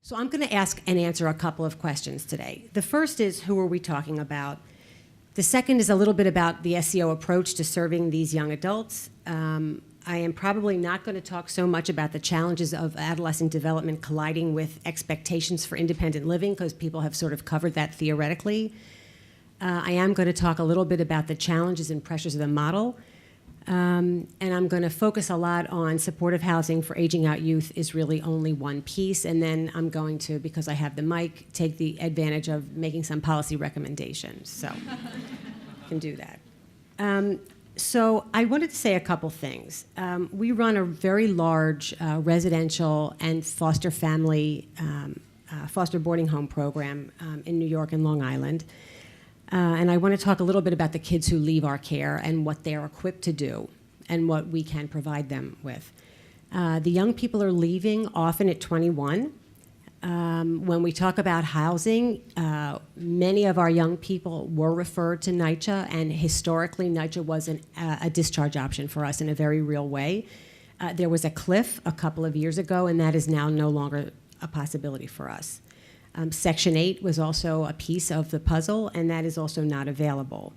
So I'm going to ask and answer a couple of questions today. The first is, who are we talking about? The second is a little bit about the SEO approach to serving these young adults. I am probably not going to talk so much about the challenges of adolescent development colliding with expectations for independent living, because people have sort of covered that theoretically. I am going to talk a little bit about the challenges and pressures of the model. And I'm going to focus a lot on supportive housing for aging out youth is really only one piece. And then I'm going to, because I have the mic, take the advantage of making some policy recommendations. So I can do that. So I wanted to say a couple things. We run a very large residential and foster family, foster boarding home program in New York and Long Island. And I want to talk a little bit about the kids who leave our care and what they're equipped to do and what we can provide them with. The young people are leaving often at 21. When we talk about housing, many of our young people were referred to NYCHA, and historically NYCHA was a discharge option for us in a very real way. There was a cliff a couple of years ago, and that is now no longer a possibility for us. Section 8 was also a piece of the puzzle, and that is also not available.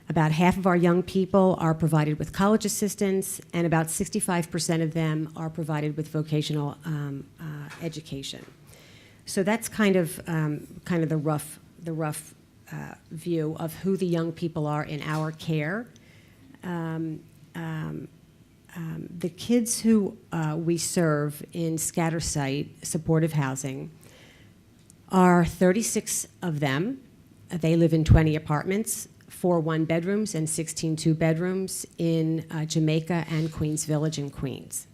About half of our young people are provided with college assistance, and about 65% of them are provided with vocational education. So that's kind of the rough view of who the young people are in our care. The kids who we serve in scatter site supportive housing are 36 of them. They live in 20 apartments, 4 one-bedrooms and 16 two-bedrooms in Jamaica and Queens Village in Queens.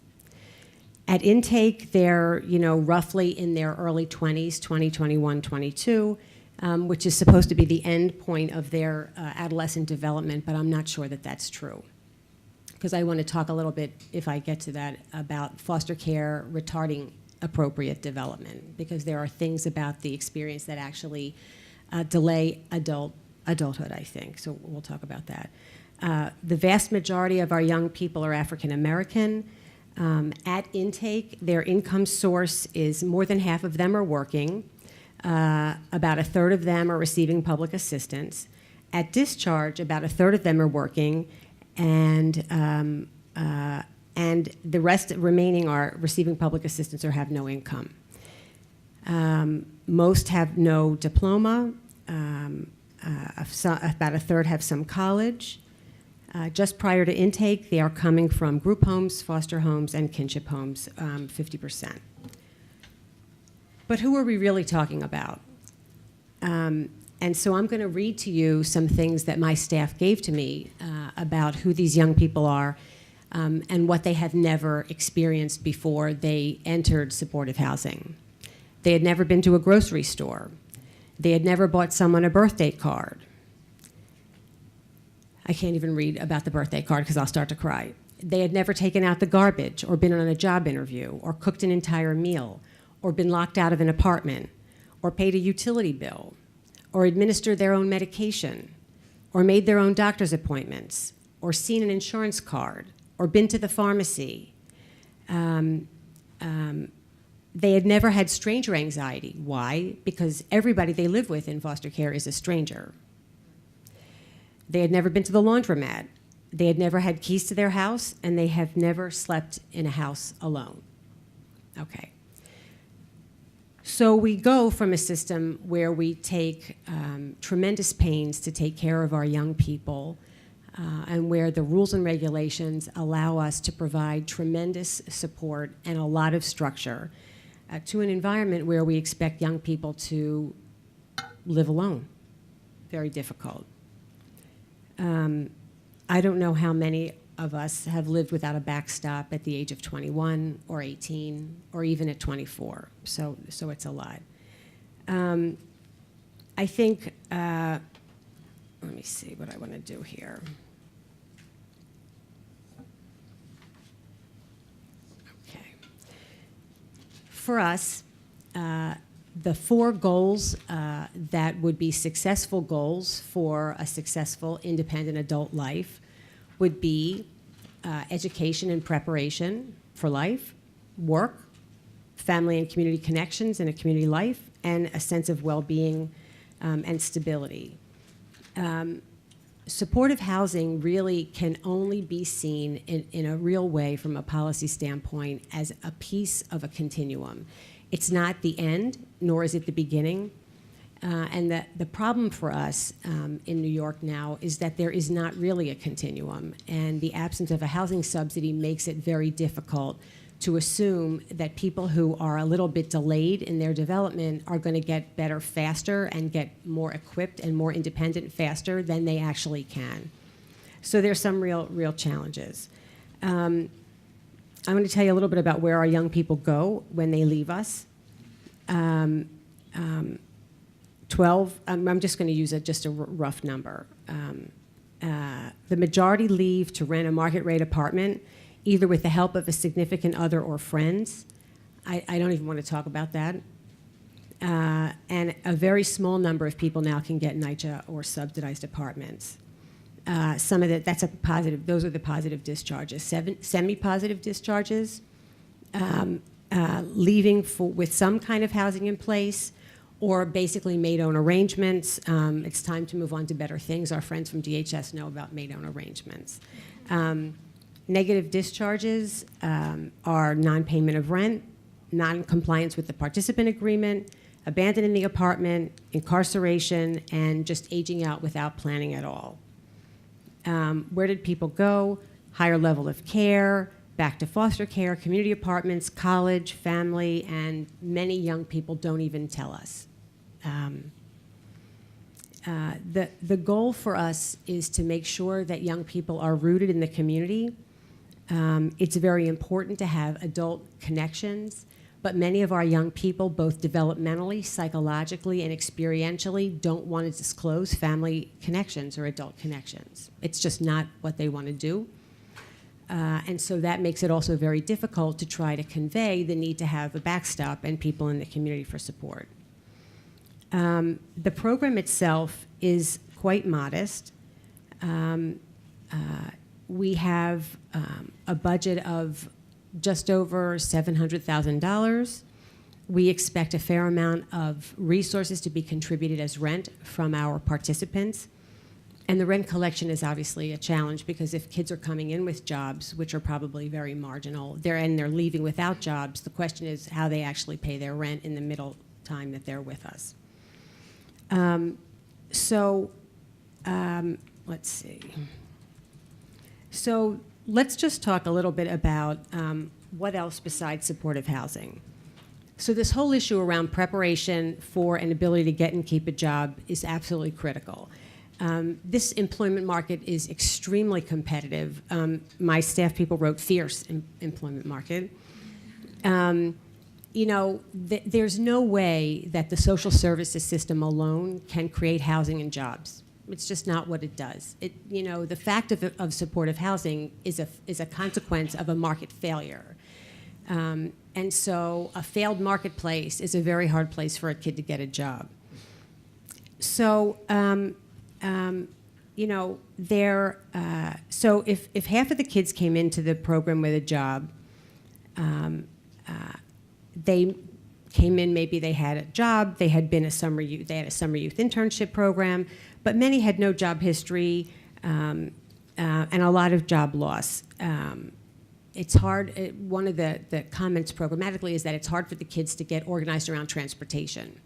At intake, they're roughly in their early 20s, 20, 21, 22, which is supposed to be the end point of their adolescent development, but I'm not sure that that's true. Because I want to talk a little bit, if I get to that, about foster care retarding appropriate development, because there are things about the experience that actually delay adulthood, I think. So we'll talk about that. The vast majority of our young people are African American. At intake, their income source is more than half of them are working. About a third of them are receiving public assistance. At discharge, about a third of them are working, and the rest remaining are receiving public assistance or have no income. Most have no diploma. About a third have some college. Just prior to intake, they are coming from group homes, foster homes, and kinship homes, 50%. But who are we really talking about? And so I'm going to read to you some things that my staff gave to me about who these young people are and what they have never experienced before they entered supportive housing. They had never been to a grocery store. They had never bought someone a birthday card. I can't even read about the birthday card because I'll start to cry. They had never taken out the garbage or been on a job interview or cooked an entire meal or been locked out of an apartment or paid a utility bill or administered their own medication or made their own doctor's appointments or seen an insurance card or been to the pharmacy. They had never had stranger anxiety. Why? Because everybody they live with in foster care is a stranger. They had never been to the laundromat. They had never had keys to their house, and they have never slept in a house alone. Okay. So we go from a system where we take tremendous pains to take care of our young people, and where the rules and regulations allow us to provide tremendous support and a lot of structure to an environment where we expect young people to live alone. Very difficult. I don't know how many of us have lived without a backstop at the age of 21 or 18 or even at 24. So it's a lot. I think, let me see what I want to do here. Okay. For us, the 4 goals that would be successful goals for a successful independent adult life would be education and preparation for life, work, family and community connections and a community life, and a sense of well-being and stability. Supportive housing really can only be seen in a real way from a policy standpoint as a piece of a continuum. It's not the end, nor is it the beginning. And the problem for us in New York now is that there is not really a continuum, and the absence of a housing subsidy makes it very difficult to assume that people who are a little bit delayed in their development are going to get better faster and get more equipped and more independent faster than they actually can. So there's some real challenges. I'm going to tell you a little bit about where our young people go when they leave us. 12, I'm just going to use just a rough number. The majority leave to rent a market rate apartment, either with the help of a significant other or friends. I don't even want to talk about that. And a very small number of people now can get NYCHA or subsidized apartments. Some of that's a positive, those are the positive discharges. Semi-positive discharges, leaving with some kind of housing in place, or basically made-own arrangements. It's time to move on to better things. Our friends from DHS know about made-own arrangements. Negative discharges are non-payment of rent, non-compliance with the participant agreement, abandoning the apartment, incarceration, and just aging out without planning at all. Where did people go? Higher level of care, back to foster care, community apartments, college, family, and many young people don't even tell us. The goal for us is to make sure that young people are rooted in the community. It's very important to have adult connections, but many of our young people, both developmentally, psychologically, and experientially, don't want to disclose family connections or adult connections. It's just not what they want to do. And so that makes it also very difficult to try to convey the need to have a backstop and people in the community for support. The program itself is quite modest. We have a budget of just over $700,000. We expect a fair amount of resources to be contributed as rent from our participants. And the rent collection is obviously a challenge, because if kids are coming in with jobs, which are probably very marginal, and they're leaving without jobs, the question is how they actually pay their rent in the middle time that they're with us. Let's see. So let's just talk a little bit about what else besides supportive housing. So this whole issue around preparation for an ability to get and keep a job is absolutely critical. This employment market is extremely competitive. My staff people wrote fierce employment market. There's no way that the social services system alone can create housing and jobs. It's just not what it does. The fact of supportive housing is a consequence of a market failure. And so a failed marketplace is a very hard place for a kid to get a job. So, so if half of the kids came into the program with a job, they came in, maybe they had a job, they had a summer youth internship program, but many had no job history and a lot of job loss. It's hard, one of the comments programmatically is that it's hard for the kids to get organized around transportation.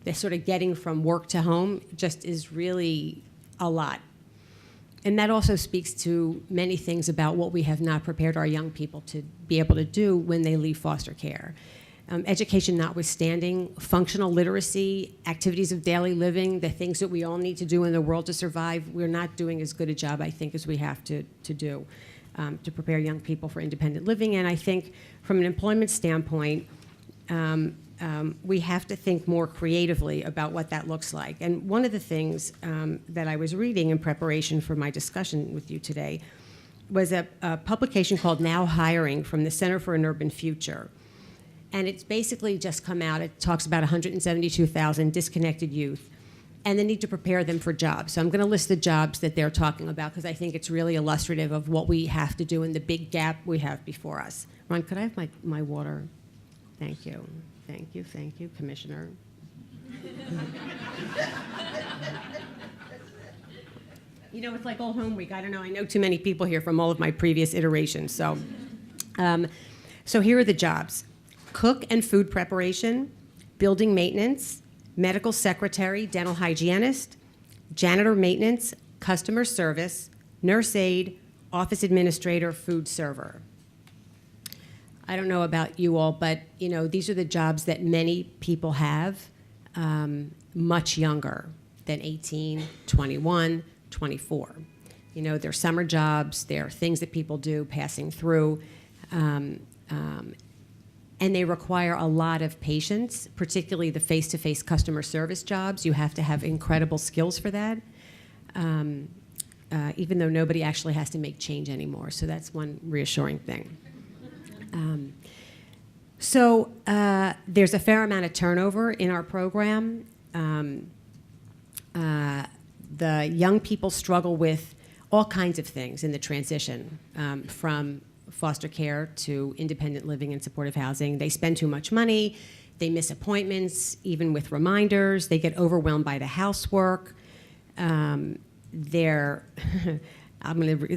They're sort of getting from work to home just is really a lot. And that also speaks to many things about what we have not prepared our young people to be able to do when they leave foster care. Education notwithstanding, functional literacy, activities of daily living, the things that we all need to do in the world to survive, we're not doing as good a job, I think, as we have to do to prepare young people for independent living. And I think from an employment standpoint, we have to think more creatively about what that looks like. And one of the things that I was reading in preparation for my discussion with you today was a publication called Now Hiring from the Center for an Urban Future. And it's basically just come out. It talks about 172,000 disconnected youth and the need to prepare them for jobs. So I'm going to list the jobs that they're talking about because I think it's really illustrative of what we have to do and the big gap we have before us. Ron, could I have my water? Thank you. Thank you, Commissioner. You know, it's like old home week. I don't know. I know too many people here from all of my previous iterations. So here are the jobs: cook and food preparation, building maintenance, medical secretary, dental hygienist, janitor maintenance, customer service, nurse aide, office administrator, food server. I don't know about you all, but you know, these are the jobs that many people have much younger than 18, 21, 24. You know, they're summer jobs, they're things that people do passing through, and they require a lot of patience, particularly the face-to-face customer service jobs. You have to have incredible skills for that, even though nobody actually has to make change anymore. So that's one reassuring thing. There's a fair amount of turnover in our program. The young people struggle with all kinds of things in the transition from foster care to independent living and supportive housing. They spend too much money. They miss appointments, even with reminders. They get overwhelmed by the housework. This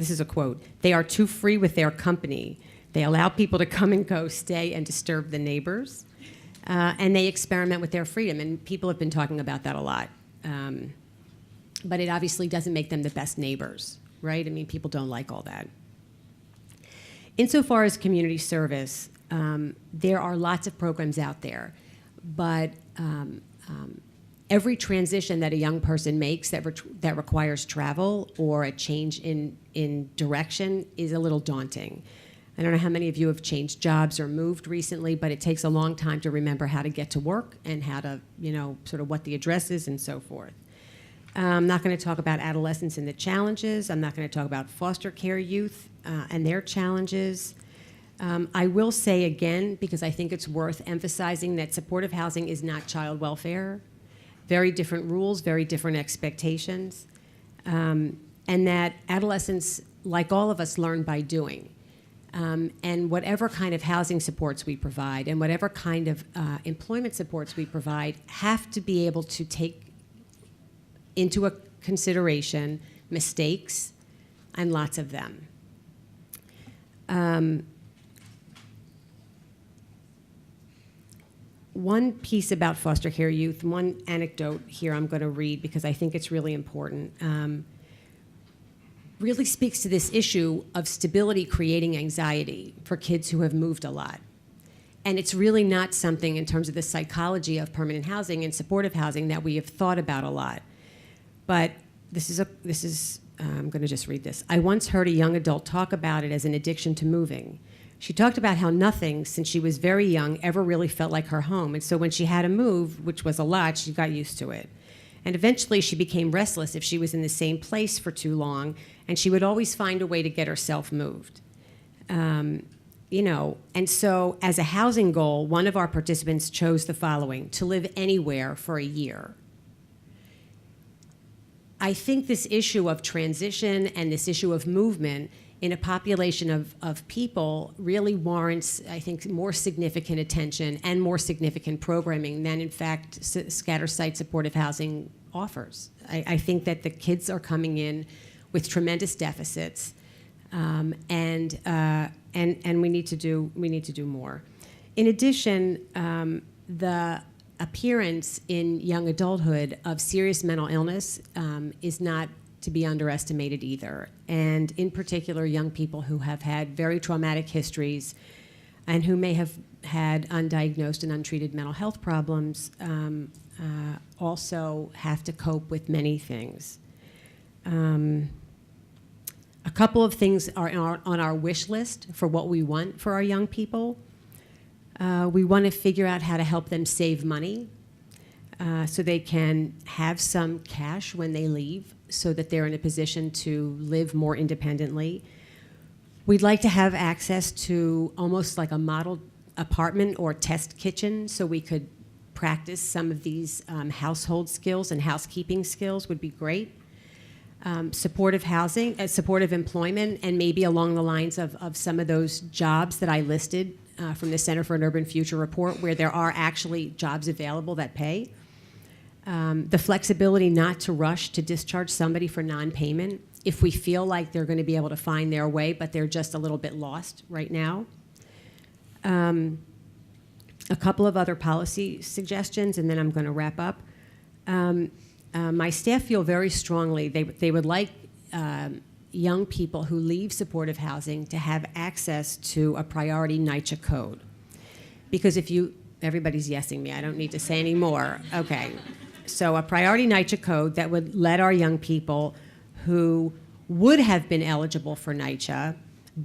is a quote, "They are too free with their company. They allow people to come and go, stay, and disturb the neighbors. And they experiment with their freedom." And people have been talking about that a lot. But it obviously doesn't make them the best neighbors, right? I mean, people don't like all that. Insofar as community service, there are lots of programs out there. But every transition that a young person makes that requires travel or a change in direction is a little daunting. I don't know how many of you have changed jobs or moved recently, but it takes a long time to remember how to get to work and how to, you know, sort of what the address is and so forth. I'm not going to talk about adolescents and the challenges. I'm not going to talk about foster care youth and their challenges. I will say again, because I think it's worth emphasizing, that supportive housing is not child welfare. Very different rules, very different expectations. And that adolescents, like all of us, learn by doing. And whatever kind of housing supports we provide and whatever kind of employment supports we provide have to be able to take into a consideration mistakes, and lots of them. One piece about foster care youth, one anecdote here I'm going to read because I think it's really important, really speaks to this issue of stability creating anxiety for kids who have moved a lot. And it's really not something in terms of the psychology of permanent housing and supportive housing that we have thought about a lot. But I'm going to just read this. "I once heard a young adult talk about it as an addiction to moving. She talked about how nothing, since she was very young, ever really felt like her home. And so when she had to move, which was a lot, she got used to it. And eventually she became restless if she was in the same place for too long, and she would always find a way to get herself moved." You know, and so as a housing goal, one of our participants chose the following: to live anywhere for a year. I think this issue of transition and this issue of movement in a population of people really warrants, I think, more significant attention and more significant programming than, in fact, scatter site supportive housing offers. I think that the kids are coming in with tremendous deficits, and we need to do more. In addition, the appearance in young adulthood of serious mental illness is not to be underestimated either. And in particular, young people who have had very traumatic histories and who may have had undiagnosed and untreated mental health problems also have to cope with many things. A couple of things are on our wish list for what we want for our young people. We want to figure out how to help them save money so they can have some cash when they leave so that they're in a position to live more independently. We'd like to have access to almost like a model apartment or test kitchen so we could practice some of these household skills and housekeeping skills would be great. Supportive housing, supportive employment, and maybe along the lines of some of those jobs that I listed from the Center for an Urban Future report where there are actually jobs available that pay. The flexibility not to rush to discharge somebody for non-payment if we feel like they're going to be able to find their way, but they're just a little bit lost right now. A couple of other policy suggestions, and then I'm going to wrap up. My staff feel very strongly they would like young people who leave supportive housing to have access to a priority NYCHA code. Because if you, everybody's yesing me, I don't need to say any more. Okay. So a priority NYCHA code that would let our young people who would have been eligible for NYCHA,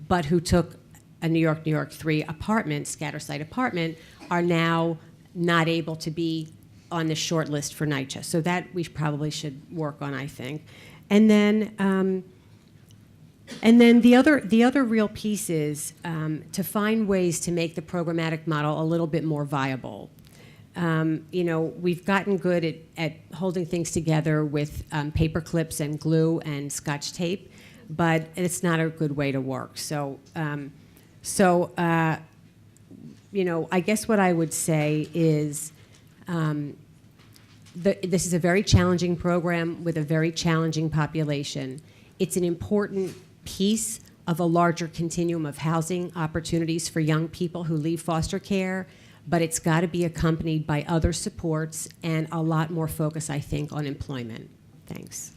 but who took a New York 3 apartment, scatter site apartment, are now not able to be on the short list for NYCHA. So that we probably should work on, I think. And then the other real piece is to find ways to make the programmatic model a little bit more viable. You know, we've gotten good at holding things together with paper clips and glue and Scotch tape, but it's not a good way to work. So, you know, I guess what I would say is this is a very challenging program with a very challenging population. It's an important piece of a larger continuum of housing opportunities for young people who leave foster care, but it's got to be accompanied by other supports and a lot more focus, I think, on employment. Thanks.